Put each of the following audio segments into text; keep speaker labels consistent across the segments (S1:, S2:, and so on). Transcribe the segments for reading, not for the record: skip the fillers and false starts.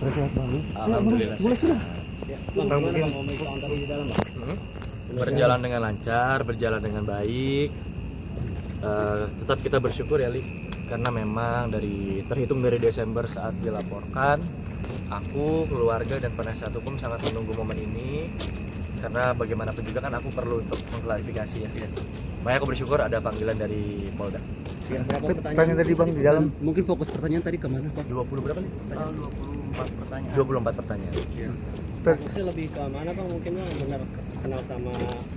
S1: Andres sehat Bang?
S2: Alhamdulillah sehat.
S1: Bang, mungkin
S2: Berjalan dengan lancar, berjalan dengan baik. Tetap kita bersyukur ya Li, karena memang terhitung dari Desember saat dilaporkan, aku, keluarga dan penasihat hukum sangat menunggu momen ini, karena bagaimanapun juga kan aku perlu untuk mengklarifikasi ya. Makanya aku bersyukur ada panggilan dari Polda.
S1: pertanyaan tadi Bang di dalam. Mungkin fokus pertanyaan tadi kemana Bang?
S2: 20 berapa nih?
S3: 24 pertanyaan.
S2: 24 pertanyaan.
S4: Fokusnya lebih ke mana Bang? Mungkin Bang benar kenal sama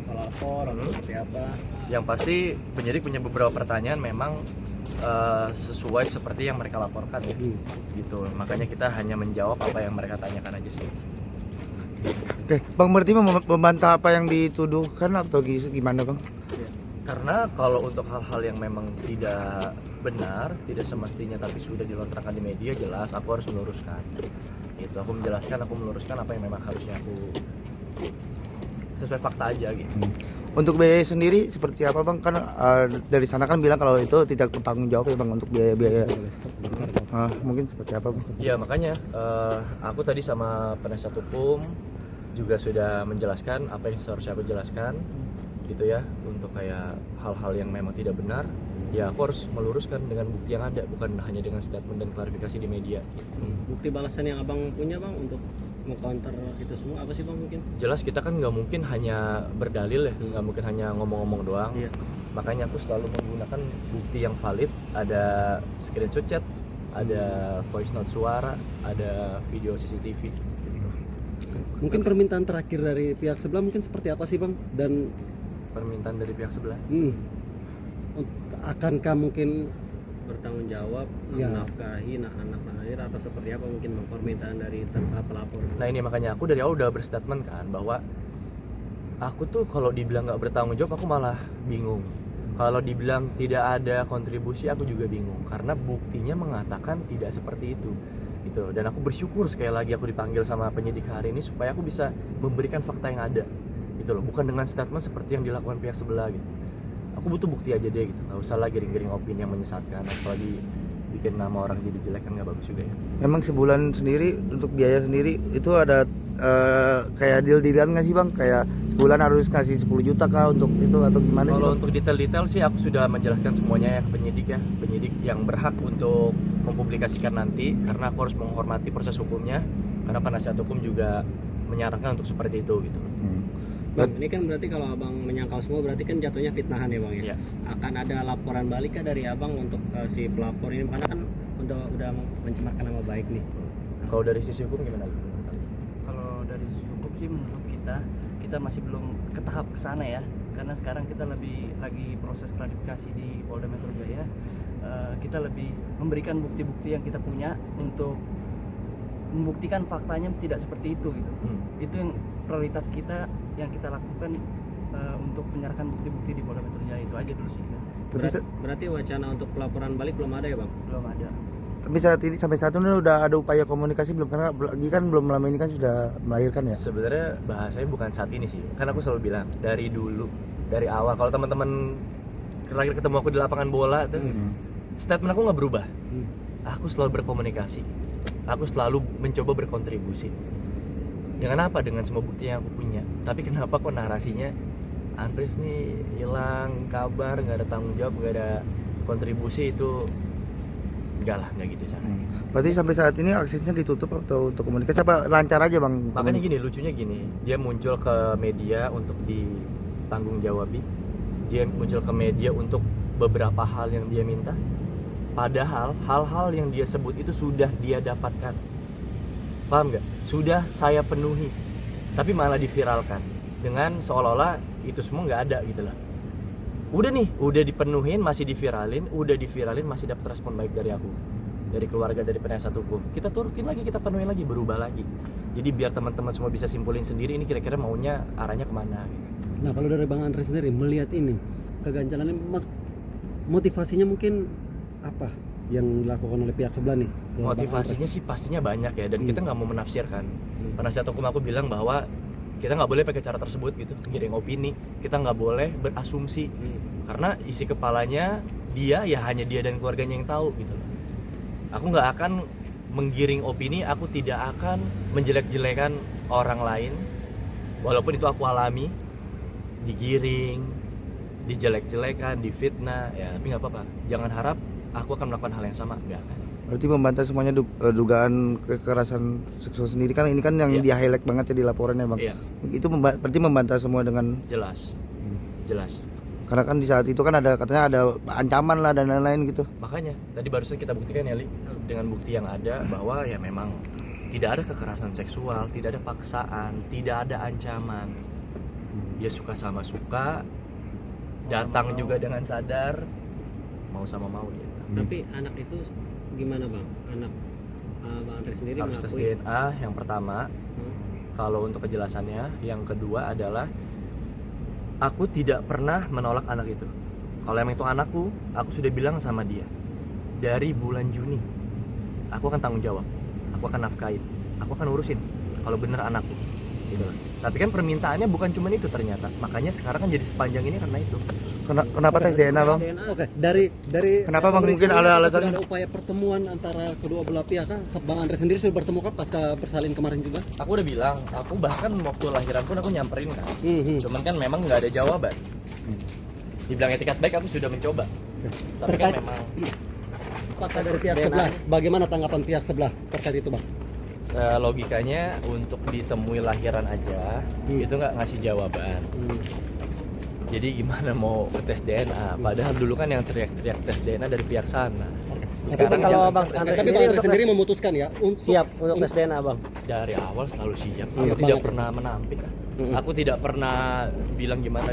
S4: pelapor atau seperti apa?
S2: Yang pasti penyidik punya beberapa pertanyaan memang sesuai seperti yang mereka laporkan ya. Gitu. Makanya kita hanya menjawab apa yang mereka tanyakan aja sih.
S1: Oke, Bang berarti membantah apa yang dituduhkan atau gimana Bang?
S2: Karena kalau untuk hal-hal yang memang tidak benar, tidak semestinya tapi sudah dilontarkan di media, jelas aku harus meluruskan. Gitu, aku menjelaskan, aku meluruskan apa yang memang harusnya aku sesuai fakta aja gitu.
S1: Untuk biaya sendiri seperti apa Bang? Kan dari sana kan bilang kalau itu tidak bertanggung jawab ya Bang untuk biaya-biaya. Mungkin seperti apa Bang?
S2: Ya makanya aku tadi sama penasihat hukum juga sudah menjelaskan apa yang seharusnya aku jelaskan gitu ya, untuk kayak hal-hal yang memang tidak benar ya aku harus meluruskan dengan bukti yang ada, bukan hanya dengan statement dan klarifikasi di media gitu.
S4: Bukti balasan yang Abang punya Bang untuk meng-counter itu semua apa sih Bang mungkin?
S2: Jelas kita kan nggak mungkin hanya berdalil ya, nggak mungkin hanya ngomong-ngomong doang.
S4: Iya.
S2: Makanya aku selalu menggunakan bukti yang valid, ada screenshot chat, ada voice note suara, ada video CCTV gitu.
S5: Mungkin permintaan terakhir dari pihak sebelah mungkin seperti apa sih Bang? Dan
S2: Permintaan dari pihak sebelah
S5: akankah mungkin
S4: Bertanggung jawab,
S5: Ya.
S4: menafkahi anak lahir atau seperti apa mungkin Bang permintaan dari pelapor?
S2: Nah ini makanya aku dari awal udah berstatement kan bahwa aku tuh kalau dibilang nggak bertanggung jawab aku malah bingung. Kalau dibilang tidak ada kontribusi aku juga bingung, karena buktinya mengatakan tidak seperti itu gitu. Dan aku bersyukur sekali lagi aku dipanggil sama penyidik hari ini supaya aku bisa memberikan fakta yang ada gitu loh, bukan dengan statement seperti yang dilakukan pihak sebelah gitu. Aku butuh bukti aja deh gitu, nggak usah lah giring-giring opini yang menyesatkan, apalagi bikin nama orang jadi jelek kan nggak bagus juga ya.
S1: Memang sebulan sendiri untuk biaya sendiri itu ada kayak deal-dealan nggak sih Bang? Kayak sebulan harus kasih 10 juta kah untuk itu atau gimana sih
S2: Kalau
S1: Bang?
S2: untuk detail-detail sih aku sudah menjelaskan semuanya ya ke penyidik ya, penyidik yang berhak untuk mempublikasikan nanti, karena aku harus menghormati proses hukumnya, karena penasihat hukum juga menyarankan untuk seperti itu gitu.
S4: Bang, ini kan berarti kalau Abang menyangkal semua berarti kan jatuhnya fitnahan ya Bang ya?
S2: Iya.
S4: Akan ada laporan balik kah dari Abang untuk si pelapor ini? Karena kan udah mencemarkan nama baik nih.
S2: Kalau dari sisi hukum gimana?
S3: Kalau dari sisi hukum sih menurut kita masih belum ke tahap kesana ya, karena sekarang kita lagi proses klarifikasi di Polda Metro Jaya. Kita lebih memberikan bukti-bukti yang kita punya untuk membuktikan faktanya tidak seperti itu gitu. Itu yang prioritas kita yang kita lakukan untuk menyerahkan bukti-bukti di Polda Metro Jaya, itu aja dulu sih.
S4: Berarti wacana untuk pelaporan balik belum ada ya Bang?
S3: Belum ada.
S1: Tapi saat ini sampai saat ini udah ada upaya komunikasi belum? Karena lagi kan belum lama ini kan sudah melahirkan ya.
S2: Sebenarnya bahasanya bukan saat ini sih, kan aku selalu bilang dari dulu, dari awal. Kalau teman-teman terakhir ketemu aku di lapangan bola tuh, statement aku nggak berubah. Aku selalu berkomunikasi, aku selalu mencoba berkontribusi. Dengan apa? Dengan semua bukti yang aku punya. Tapi kenapa kok narasinya Andres nih hilang kabar, nggak ada tanggung jawab, nggak ada kontribusi? Itu enggak lah, nggak gitu caranya.
S1: Berarti sampai saat ini aksesnya ditutup atau untuk komunikasi apa lancar aja Bang?
S2: Makanya gini, lucunya gini, dia muncul ke media untuk ditanggung jawabi, dia muncul ke media untuk beberapa hal yang dia minta, padahal hal-hal yang dia sebut itu sudah dia dapatkan. Paham nggak? Sudah saya penuhi, tapi malah diviralkan dengan seolah-olah itu semua nggak ada gitu lah. Udah nih, udah dipenuhin masih diviralin, udah diviralin masih dapat respon baik dari aku, dari keluarga, dari penasihat hukum. Kita turutin lagi, kita penuhin lagi, berubah lagi. Jadi biar teman-teman semua bisa simpulin sendiri ini kira-kira maunya arahnya kemana gitu.
S5: Nah, kalau dari Bang Andres sendiri melihat ini keganjalannya, motivasinya mungkin apa yang dilakukan oleh pihak sebelah nih?
S2: Motivasinya sih pastinya banyak ya, dan kita nggak mau menafsirkan. Penasihat hukum aku bilang bahwa kita nggak boleh pakai cara tersebut gitu, giring opini. Kita nggak boleh berasumsi, karena isi kepalanya dia ya hanya dia dan keluarganya yang tahu gitu. Aku nggak akan menggiring opini, aku tidak akan menjelek-jelekan orang lain, walaupun itu aku alami, digiring, dijelek-jelekan, difitnah, ya tapi nggak apa-apa. Jangan harap aku akan melakukan hal yang sama, nggak akan.
S1: Berarti membantah semuanya dugaan kekerasan seksual sendiri kan ini kan yang
S2: Iya.
S1: di highlight banget ya di laporannya bang.
S2: Iya,
S1: Itu berarti membantah semua dengan
S2: jelas, jelas.
S1: karena kan di saat itu kan ada katanya ada ancaman lah dan lain-lain gitu.
S2: Makanya tadi barusan kita buktikan ya Li, dengan bukti yang ada bahwa ya memang tidak ada kekerasan seksual, tidak ada paksaan, tidak ada ancaman. Dia suka sama suka, datang juga dengan sadar, mau sama mau gitu.
S4: Tapi anak itu gimana bang? Anak bang Andre sendiri
S2: Harus tes
S4: mengakui.
S2: DNA yang pertama. Kalau untuk kejelasannya, yang kedua adalah aku tidak pernah menolak anak itu. Kalau emang itu anakku, aku sudah bilang sama dia dari bulan Juni, aku akan tanggung jawab, aku akan nafkahin, aku akan urusin. Kalau bener anakku, gitu lah. Tapi kan permintaannya bukan cuma itu ternyata. Makanya sekarang kan jadi sepanjang ini karena itu.
S1: Kenapa tes DNA bang?
S5: Oke, dari
S1: Kenapa, Bang?
S5: Andre
S1: Mungkin
S5: sendiri,
S1: ada
S5: apakah
S1: alasan?
S5: sudah ada upaya pertemuan antara kedua belah pihak kah? Bang Andre sendiri sudah bertemu kan pasca bersalin kemarin juga?
S2: Aku udah bilang, aku bahkan waktu lahiran pun aku nyamperin kan.
S5: Hmm.
S2: Cuman kan memang nggak ada jawaban. Dibilang etikat baik aku sudah mencoba. Tapi kan
S5: Terkait-
S2: memang
S5: Apakah dari pihak sebelah? Bagaimana tanggapan pihak sebelah terkait itu bang?
S2: logikanya untuk ditemui lahiran aja itu nggak ngasih jawaban. Jadi gimana mau tes DNA? Padahal dulu kan yang teriak-teriak tes DNA dari pihak sana. Sekarang
S6: kalau
S2: jangan
S6: Bang
S2: tes
S6: Andre
S5: Tapi
S6: sendiri
S5: bang Andre
S6: untuk
S5: sendiri
S6: tes-
S5: memutuskan ya untuk
S6: siap untuk tes DNA bang.
S2: dari awal selalu siap. Aku
S5: Siap
S2: tidak
S5: banget.
S2: pernah menampik. Aku tidak pernah bilang gimana.